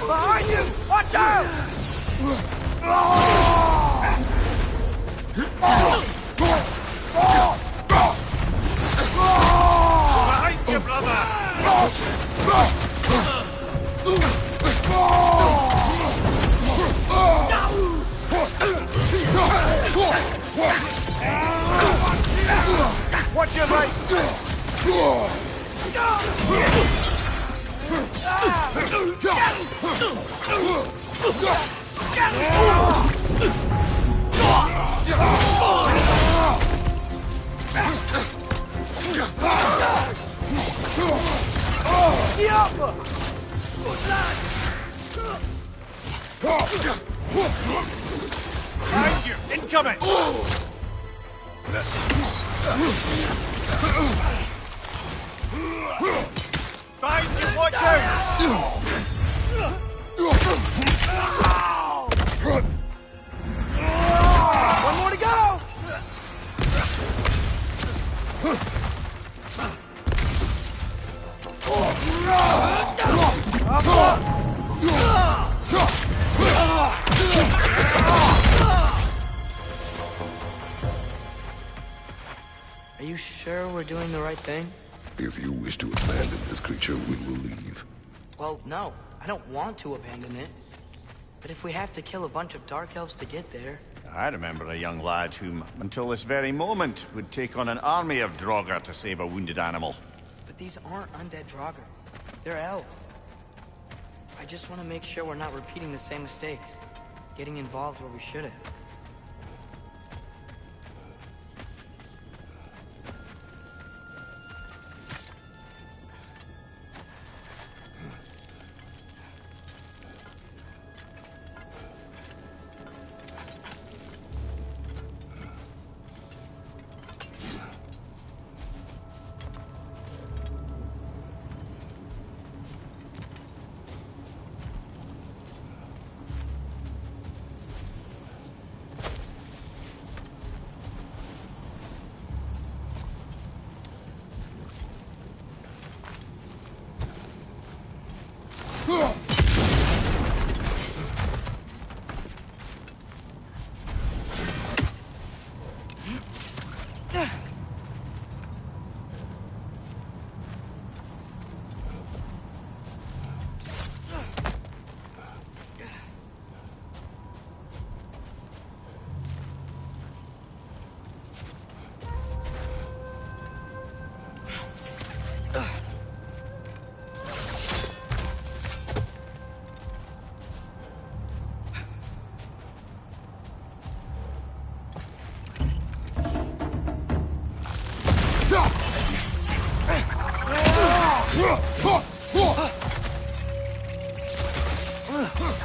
Behind you! Watch out! Behind you, brother! Watch your right! Behind you! Incoming! Behind you! Watch out! One more to go! Are you sure we're doing the right thing? If you wish to abandon this creature, we will leave. Well, no. I don't want to abandon it. But if we have to kill a bunch of Dark Elves to get there... I remember a young lad whom, until this very moment, would take on an army of Draugr to save a wounded animal. But these aren't undead Draugr. They're elves. I just want to make sure we're not repeating the same mistakes. Getting involved where we shouldn't.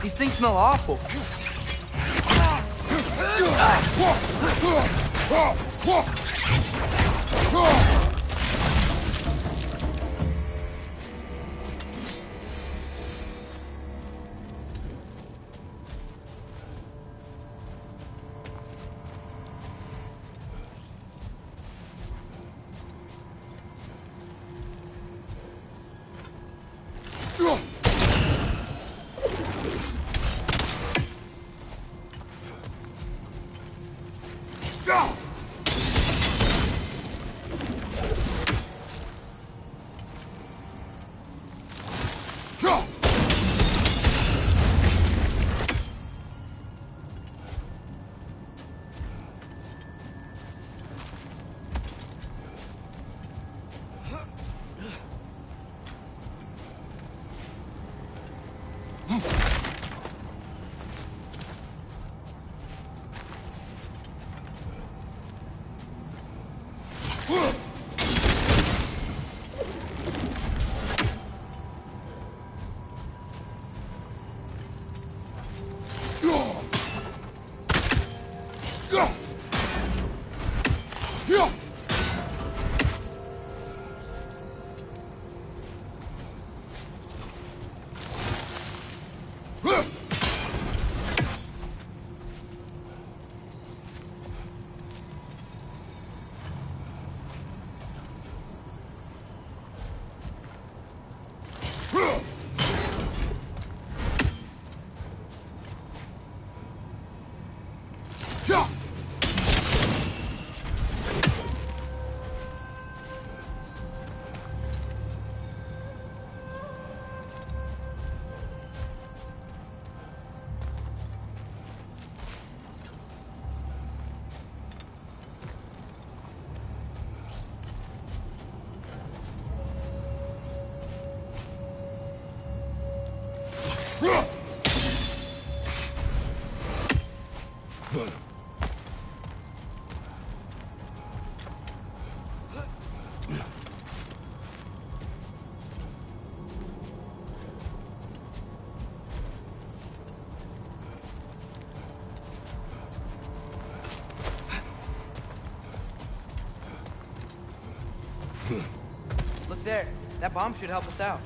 These things smell awful. Look there. That bomb should help us out.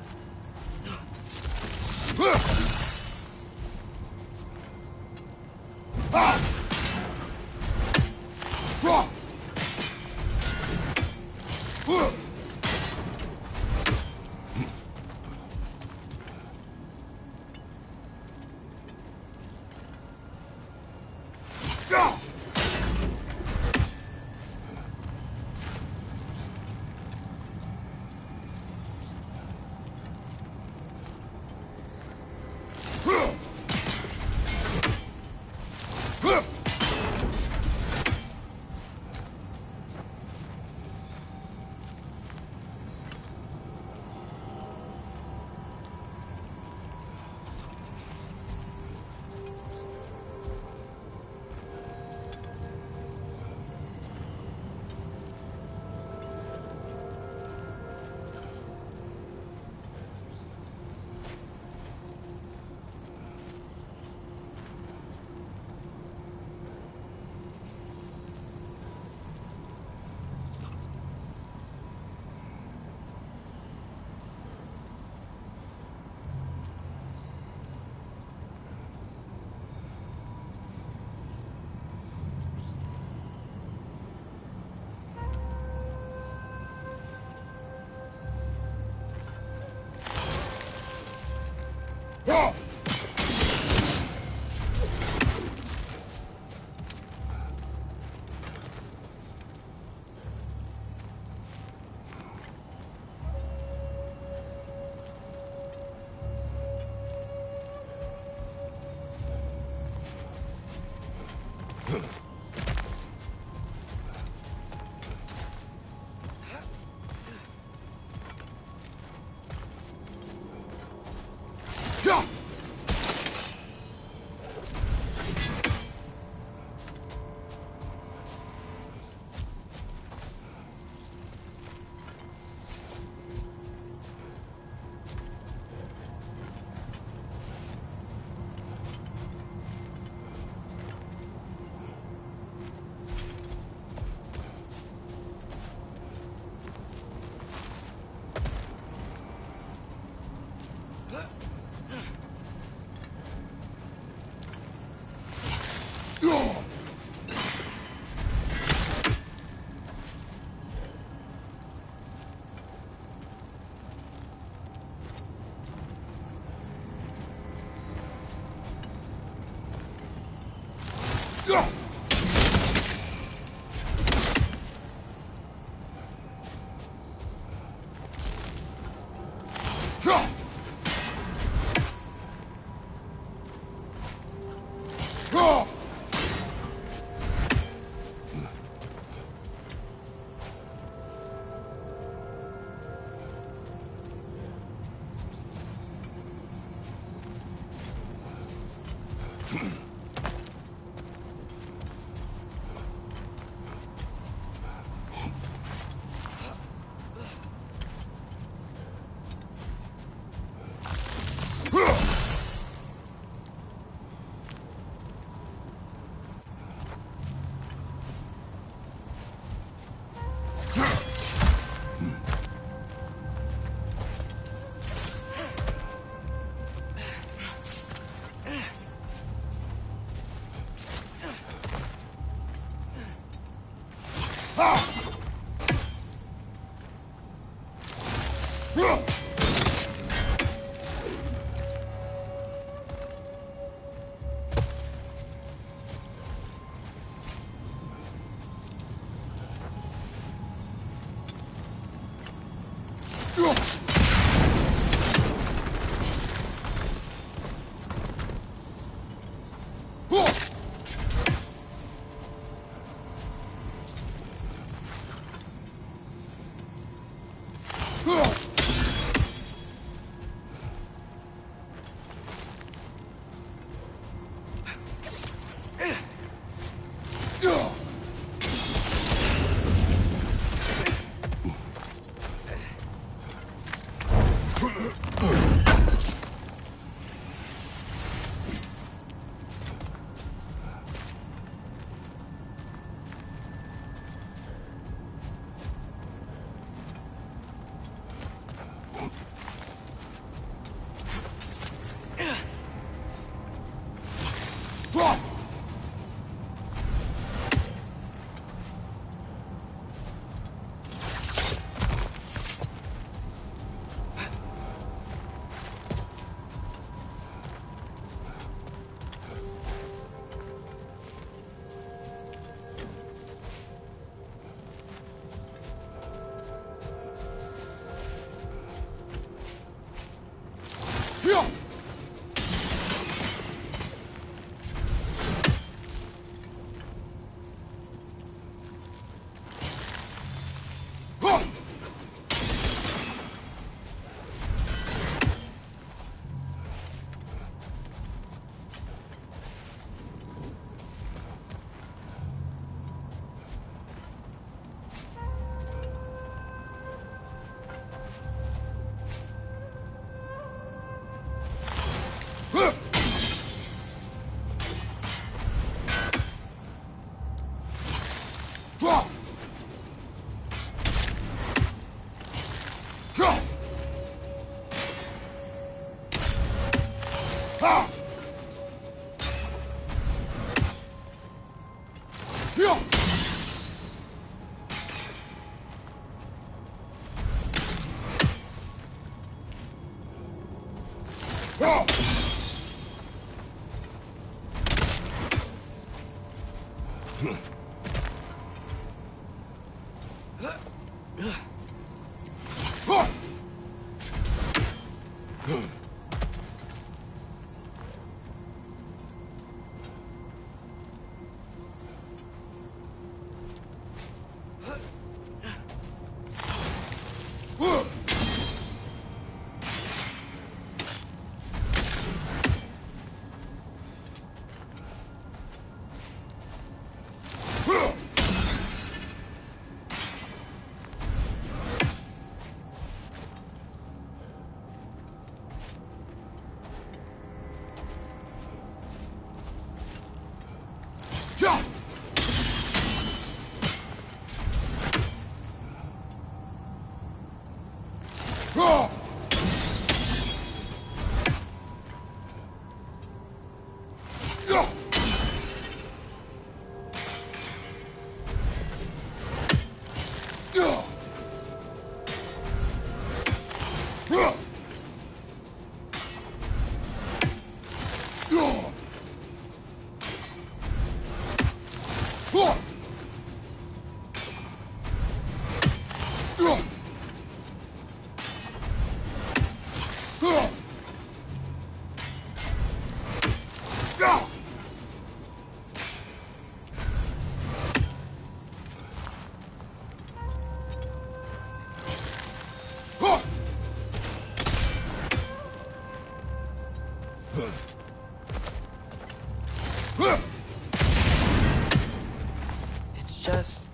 Just,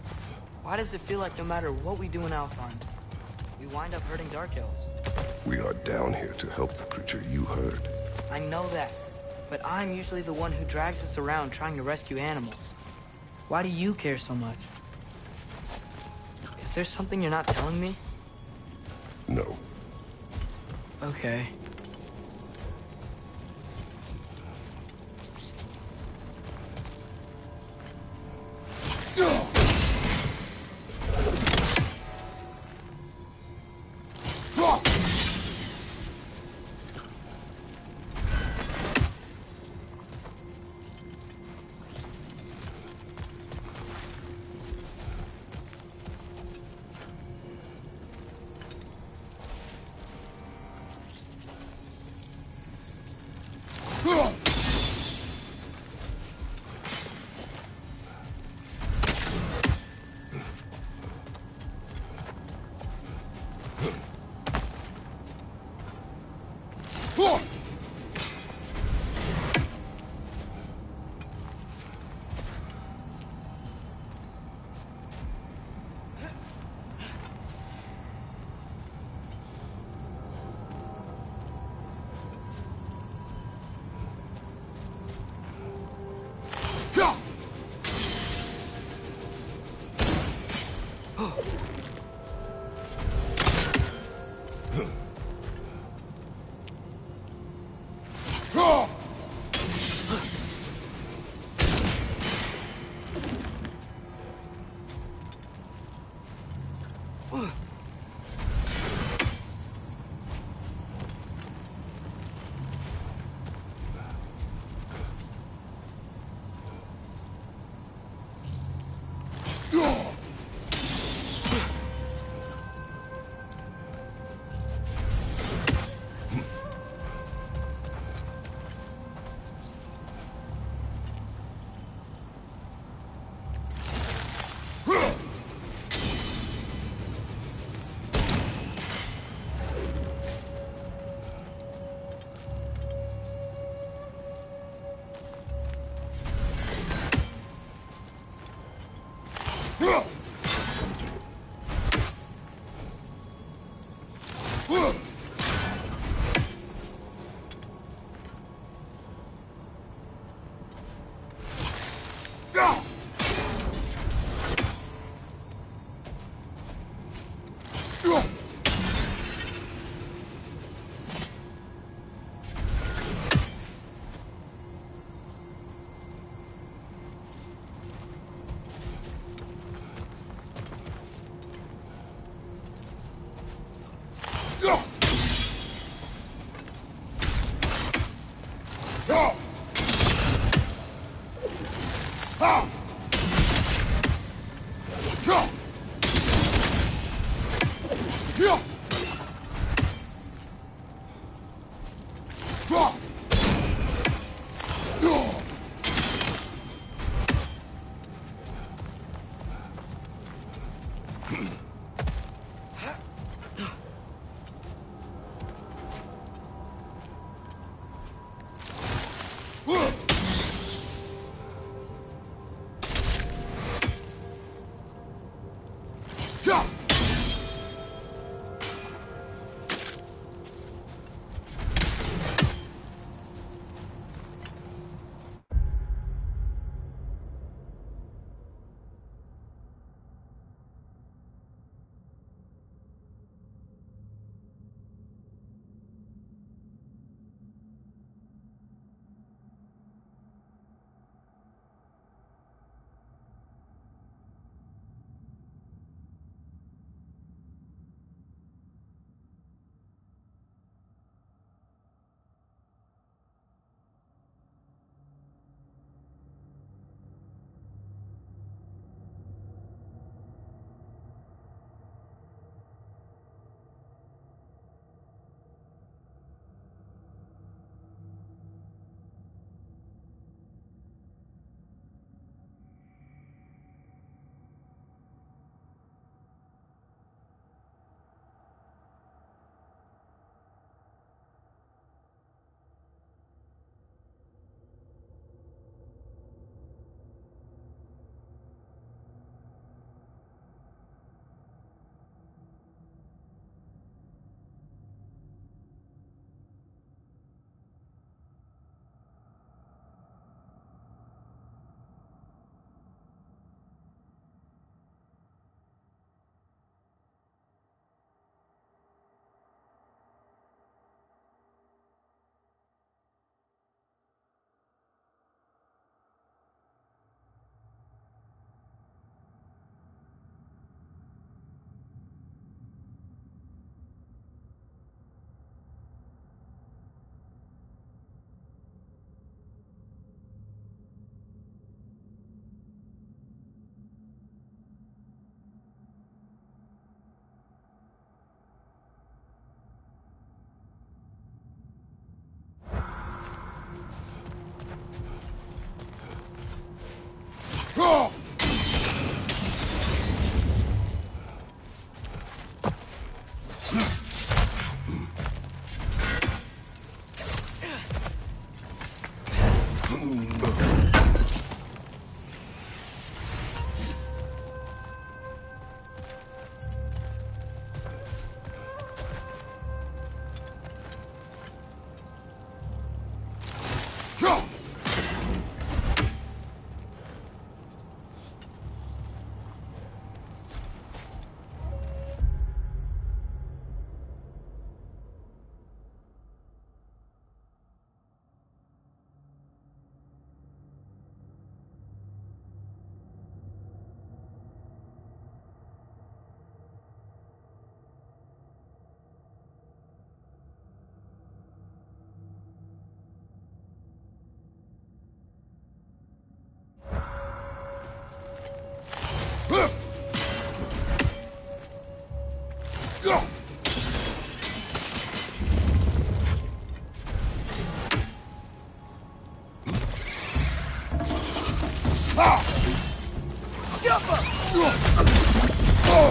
why does it feel like no matter what we do in Alfheim, we wind up hurting Dark Elves? We are down here to help the creature you heard. I know that, but I'm usually the one who drags us around trying to rescue animals. Why do you care so much? Is there something you're not telling me? No. Okay.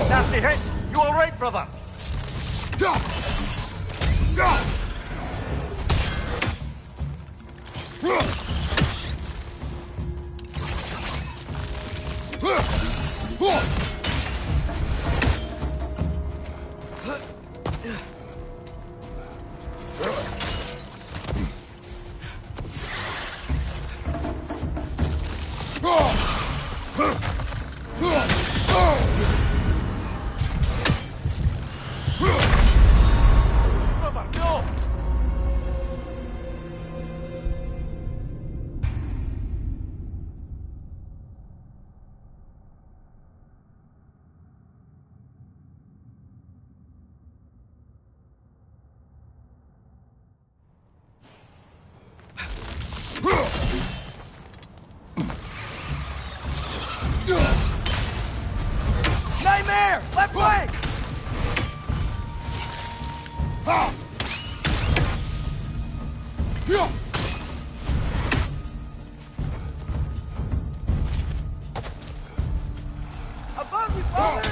Nasty hit! You alright, brother? Brother, no! Nightmare! Left flank! Above you, father!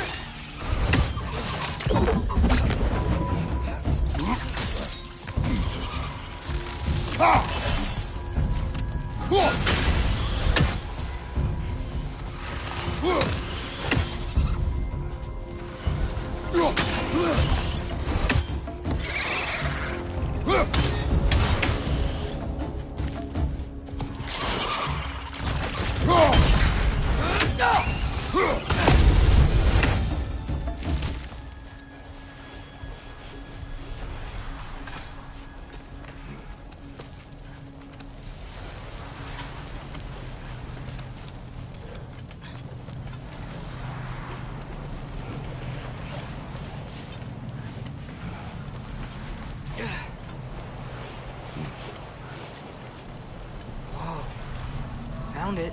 Found it.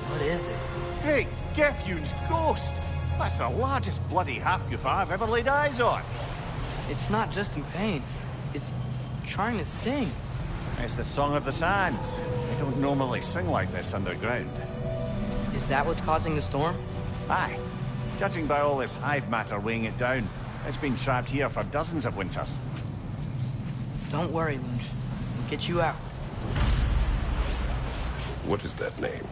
What is it? Great Gefyun's ghost! That's the largest bloody half-goof I've ever laid eyes on. It's not just in pain. It's trying to sing. It's the Song of the Sands. They don't normally sing like this underground. Is that what's causing the storm? Aye. Judging by all this hive matter weighing it down, it's been trapped here for dozens of winters. Don't worry, Lunch. We'll get you out. What is that name?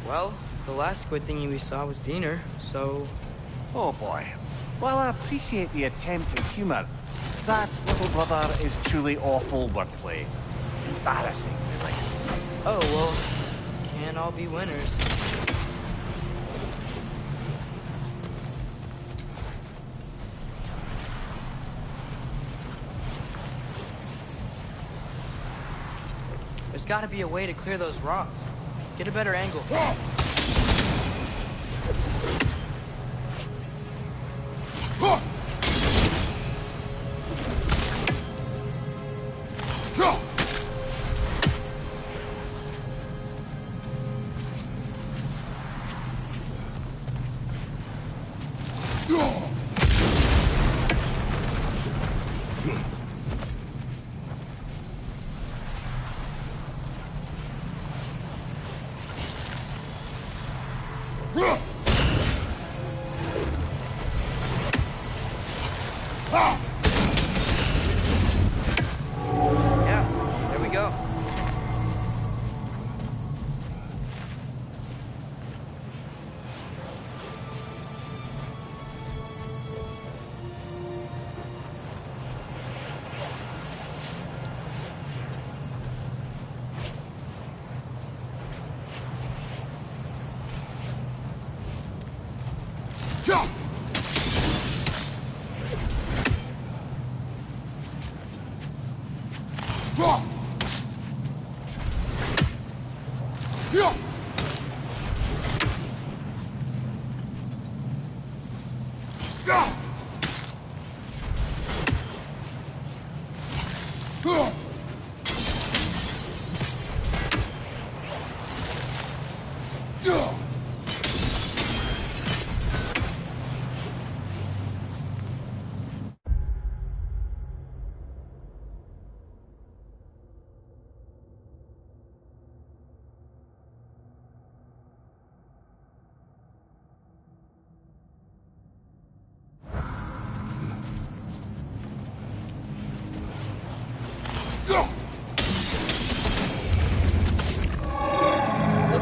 Well, the last squid thingy we saw was Diener, so... Oh boy. While I appreciate the attempt at humor, that little brother is truly awful wordplay. Embarrassing, really. Oh, well, can't all be winners. There's gotta be a way to clear those rocks. Get a better angle. Yeah, there we go.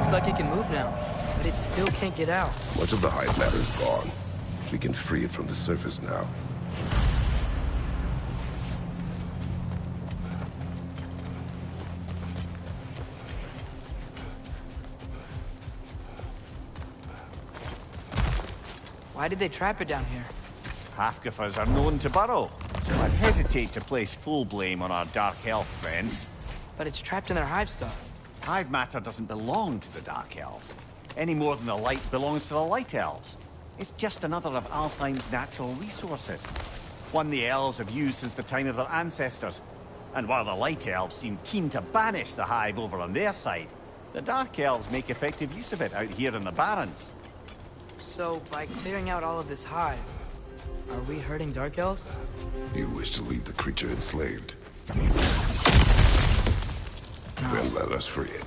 Looks like it can move now, but it still can't get out. Much of the hive matter is gone. We can free it from the surface now. Why did they trap it down here? Halfgiffers are known to burrow, so I'd hesitate to place full blame on our Dark Elf friends. But it's trapped in their hive stuff. Hive matter doesn't belong to the Dark Elves, any more than the light belongs to the Light Elves. It's just another of Alfheim's natural resources. One the elves have used since the time of their ancestors. And while the Light Elves seem keen to banish the hive over on their side, the Dark Elves make effective use of it out here in the Barrens. So, by clearing out all of this hive, are we hurting Dark Elves? You wish to leave the creature enslaved. No. Then let us free it.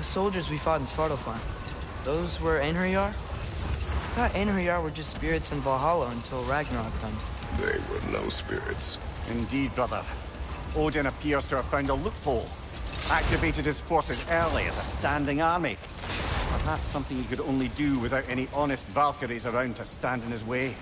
Soldiers we fought in Svartalfheim. Those were Einherjar? I thought Einherjar were just spirits in Valhalla until Ragnarok comes. They were no spirits. Indeed, brother. Odin appears to have found a loophole. Activated his forces early as a standing army. Perhaps something he could only do without any honest Valkyries around to stand in his way.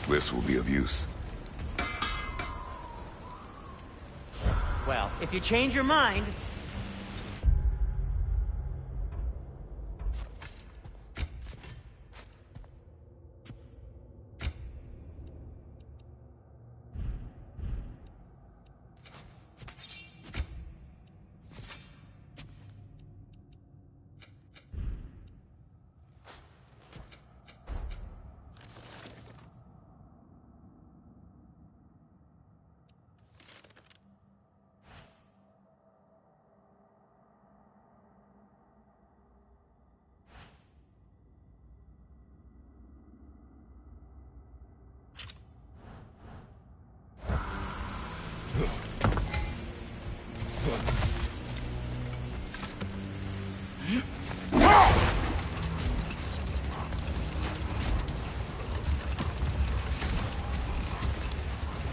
This will be of use. Well, if you change your mind...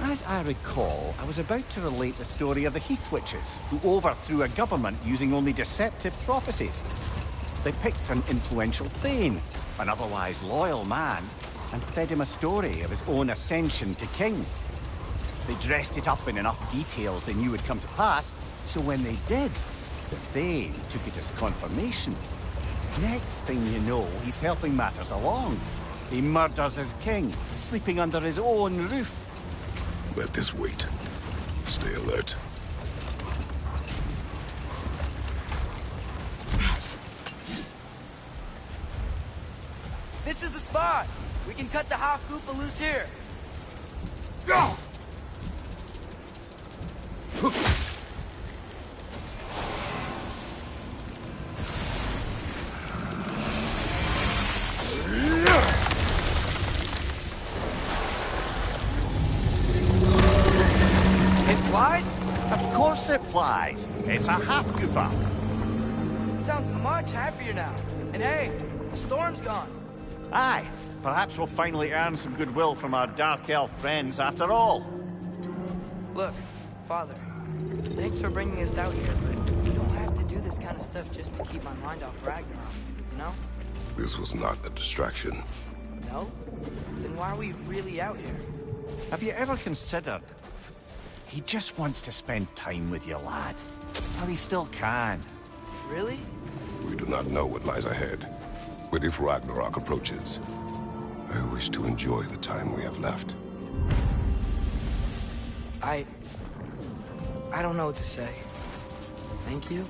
As I recall, I was about to relate the story of the Heath Witches, who overthrew a government using only deceptive prophecies. They picked an influential Thane, an otherwise loyal man, and fed him a story of his own ascension to king. They dressed it up in enough details they knew would come to pass, so when they did, The Thane took it as confirmation. Next thing you know, he's helping matters along. He murders his king, sleeping under his own roof. Let this wait. Stay alert. This is the spot! We can cut the half Goofa loose here. Go! It flies? Of course it flies. It's a half-goofa. Sounds much happier now. And hey, the storm's gone. Aye, perhaps we'll finally earn some goodwill from our Dark Elf friends after all. Look, Father, thanks for bringing us out here, but you don't have to do this kind of stuff just to keep my mind off Ragnarok, you know? This was not a distraction. No? Then why are we really out here? Have you ever considered... He just wants to spend time with you, lad. Well, he still can. Really? We do not know what lies ahead. But if Ragnarok approaches, I wish to enjoy the time we have left. I don't know what to say. Thank you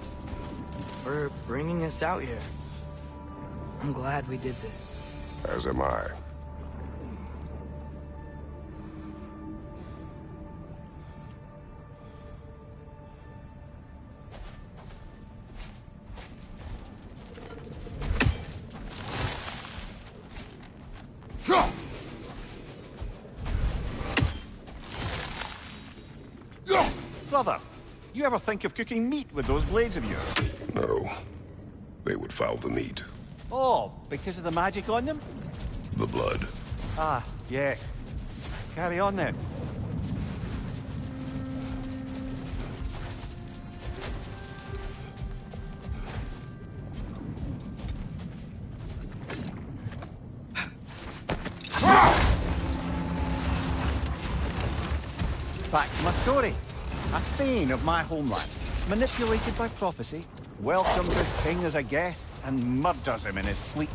for bringing us out here. I'm glad we did this. As am I. Brother, you ever think of cooking meat with those blades of yours? No. They would foul the meat. Oh, because of the magic on them? The blood. Ah, yes. Carry on then. Back to my story. A Thane of my homeland, manipulated by prophecy, welcomes his king as a guest and murders him in his sleep.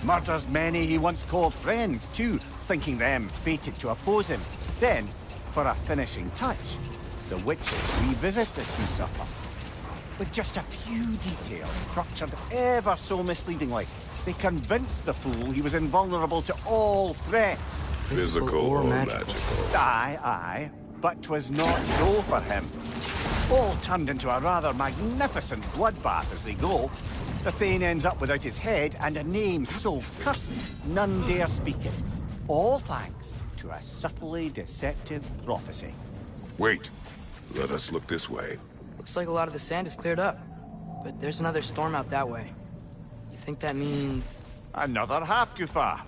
Murders many he once called friends, too, thinking them fated to oppose him. Then, for a finishing touch, the witches revisit this usurper. With just a few details structured ever so misleadingly, they convinced the fool he was invulnerable to all threats. Physical or magical. Aye, aye. But 'twas not so for him. All turned into a rather magnificent bloodbath as they go. The Thane ends up without his head and a name so cursed none dare speak it. All thanks to a subtly deceptive prophecy. Wait. Let us look this way. Looks like a lot of the sand is cleared up. But there's another storm out that way. You think that means... Another half-goofa.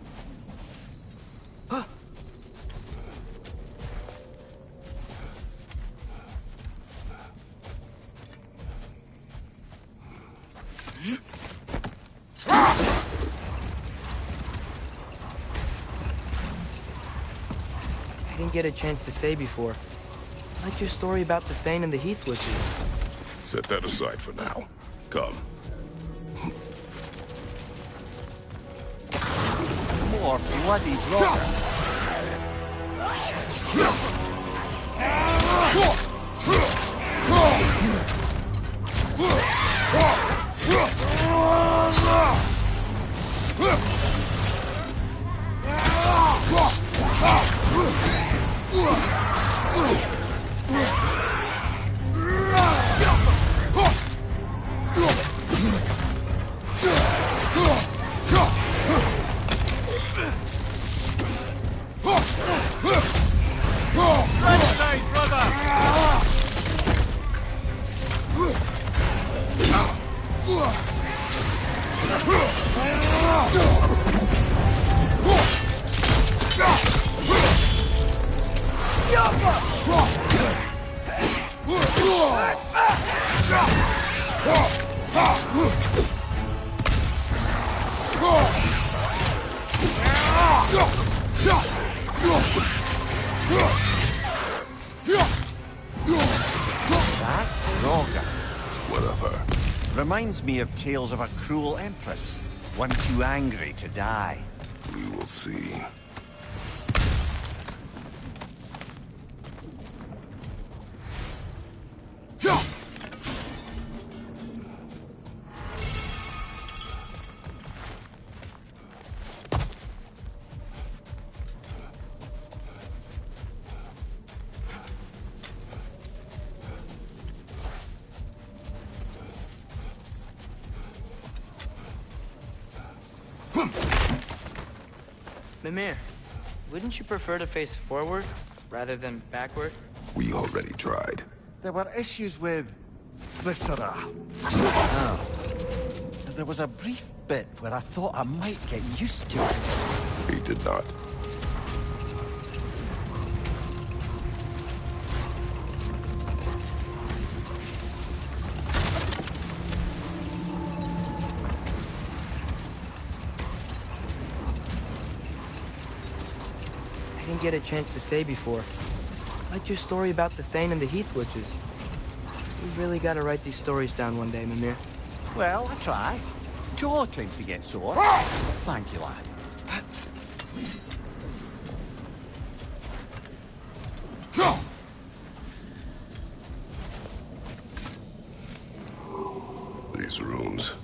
I didn't get a chance to say before. I like your story about the Thane and the Heath Witches. Set that aside for now. Come. More bloody Draugr. Whatever. reminds me of tales of a cruel empress, one too angry to die. We will see. Mimir, wouldn't you prefer to face forward rather than backward? We already tried. There were issues with Viscera. And there was a brief bit where I thought I might get used to it. He did not. I didn't get a chance to say before. I liked your story about the Thane and the Heath Witches. We really gotta write these stories down one day, Mimir. Well, I try. Jaw tends to get sore. Thank you, lad. These rooms.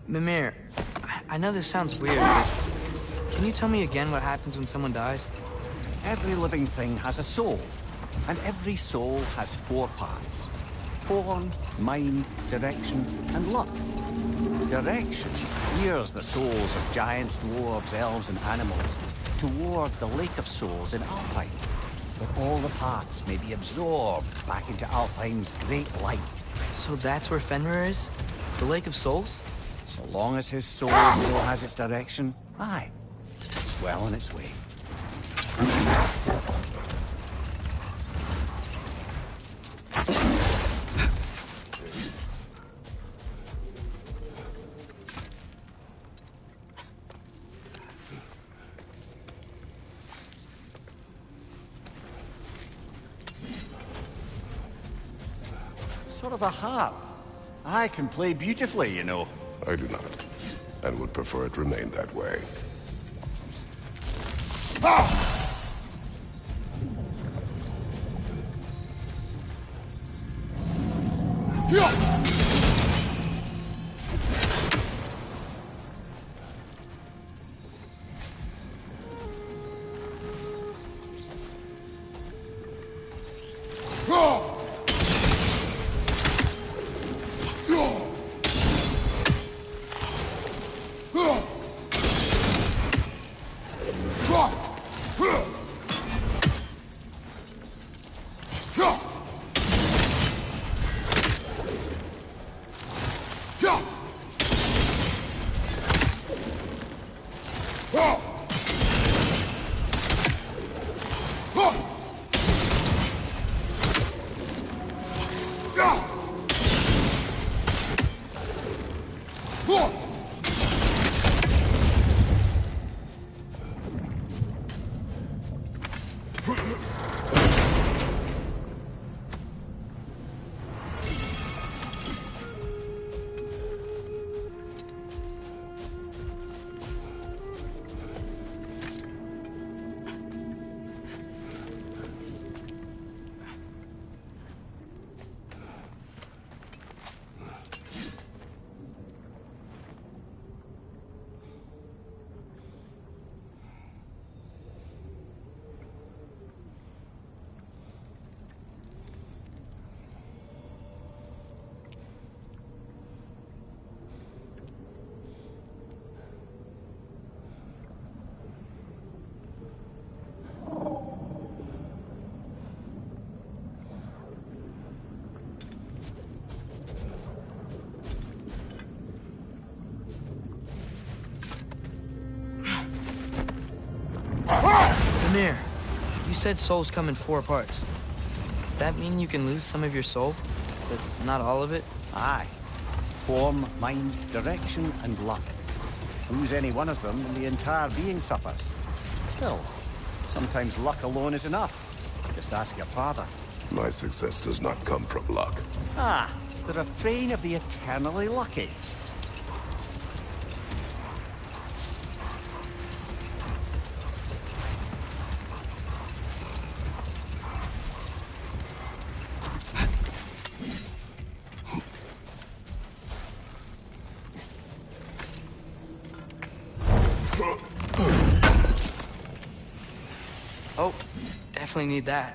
Mimir, I know this sounds weird, but can you tell me again what happens when someone dies? Every living thing has a soul, and every soul has 4 parts. Form, mind, direction, and luck. Direction steers the souls of giants, dwarves, elves, and animals toward the Lake of Souls in Alfheim, where all the parts may be absorbed back into Alfheim's great light. So that's where Fenrir is? The Lake of Souls? So long as his soul still has its direction, aye. well on its way. Sort of a harp. I can play beautifully, you know. I do not, and would prefer it remain that way. Amir, you said souls come in 4 parts. Does that mean you can lose some of your soul, but not all of it? Aye. Form, mind, direction, and luck. Lose any one of them, and the entire being suffers. Still, sometimes luck alone is enough. Just ask your father. My success does not come from luck. Ah, the refrain of the eternally lucky. Oh, definitely need that.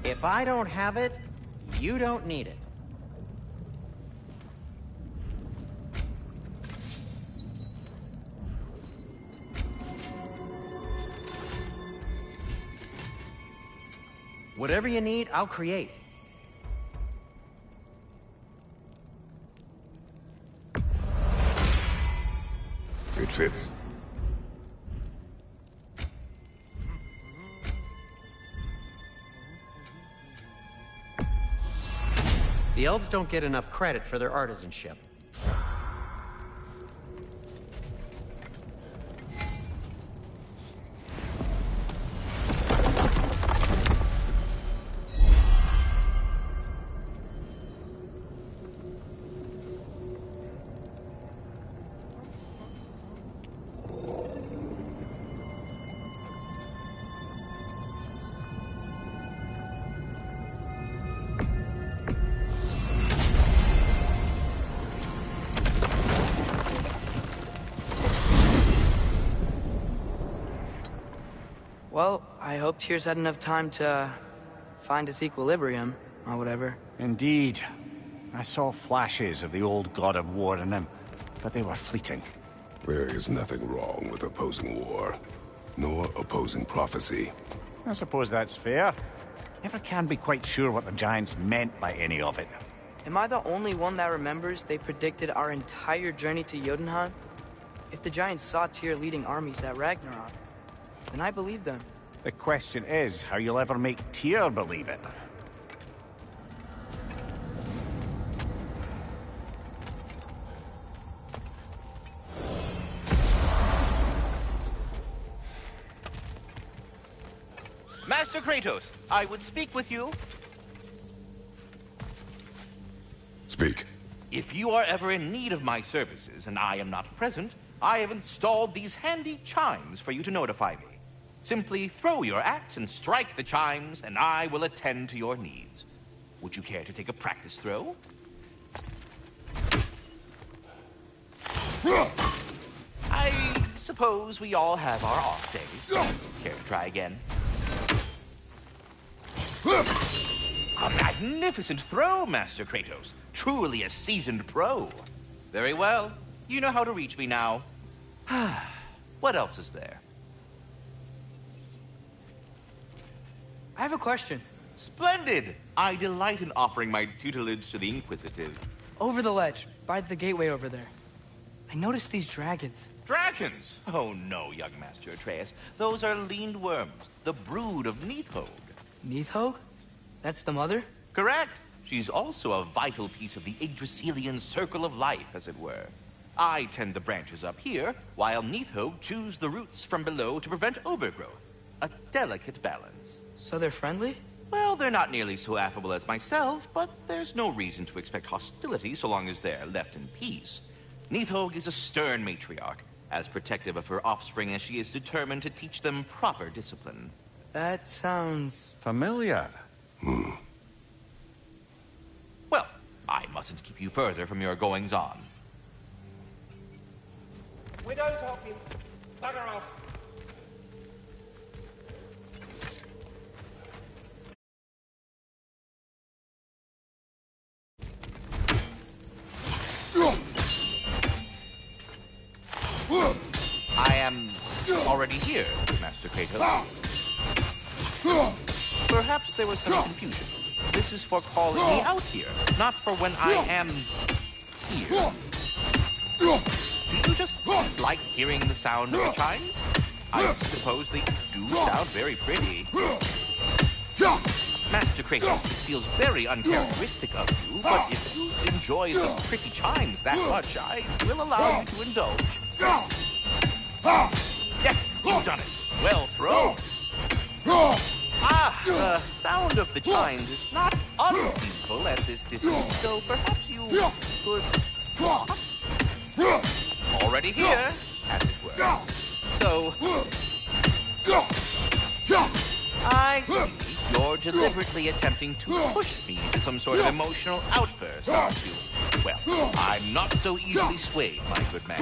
If I don't have it, you don't need it. Whatever you need, I'll create. It fits. The elves don't get enough credit for their artisanship. Well, I hope Tyr's had enough time to find his equilibrium, or whatever. Indeed. I saw flashes of the old god of war in him, but they were fleeting. There is nothing wrong with opposing war, nor opposing prophecy. I suppose that's fair. Never can be quite sure what the Giants meant by any of it. Am I the only one that remembers they predicted our entire journey to Jotunheim? If the giants saw Tyr leading armies at Ragnarok, then I believe them. The question is how you'll ever make Tyr believe it. Master Kratos, I would speak with you. Speak. If you are ever in need of my services and I am not present, I have installed these handy chimes for you to notify me. Simply throw your axe and strike the chimes, and I will attend to your needs. Would you care to take a practice throw? I suppose we all have our off days. Care to try again? A magnificent throw, Master Kratos. Truly a seasoned pro. Very well. You know how to reach me now. What else is there? I have a question. Splendid! I delight in offering my tutelage to the inquisitive. Over the ledge, by the gateway over there. I noticed these dragons. Dragons? Oh no, young Master Atreus. Those are lean worms, the brood of Nidhogg. Nidhogg? That's the mother? Correct. She's also a vital piece of the Yggdrasilian circle of life, as it were. I tend the branches up here, while Nidhogg chews the roots from below to prevent overgrowth. A delicate balance. So they're friendly? Well, they're not nearly so affable as myself, but there's no reason to expect hostility so long as they're left in peace. Nidhogg is a stern matriarch, as protective of her offspring as she is determined to teach them proper discipline. That sounds... Familiar. Well, I mustn't keep you further from your goings-on. We're done talking. Bugger off. I am already here, Master Kratos. Perhaps there was some confusion. This is for calling me out here, not for when I am here. Do you just like hearing the sound of the chimes? I suppose they do sound very pretty. Master Kratos, this feels very uncharacteristic of you, but if you enjoy the pretty chimes that much, I will allow you to indulge. Yes, you've done it. Well thrown. The sound of the chimes is not unpeaceful at this distance, so perhaps you could walk? Already here, as it were. So, I see. You're deliberately attempting to push me to some sort of emotional outburst, aren't you? Well, I'm not so easily swayed, my good man.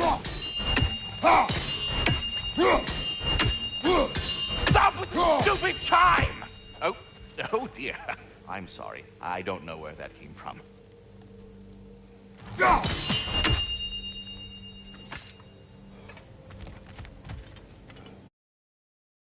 Stop with the stupid chime! Oh dear. I'm sorry. I don't know where that came from.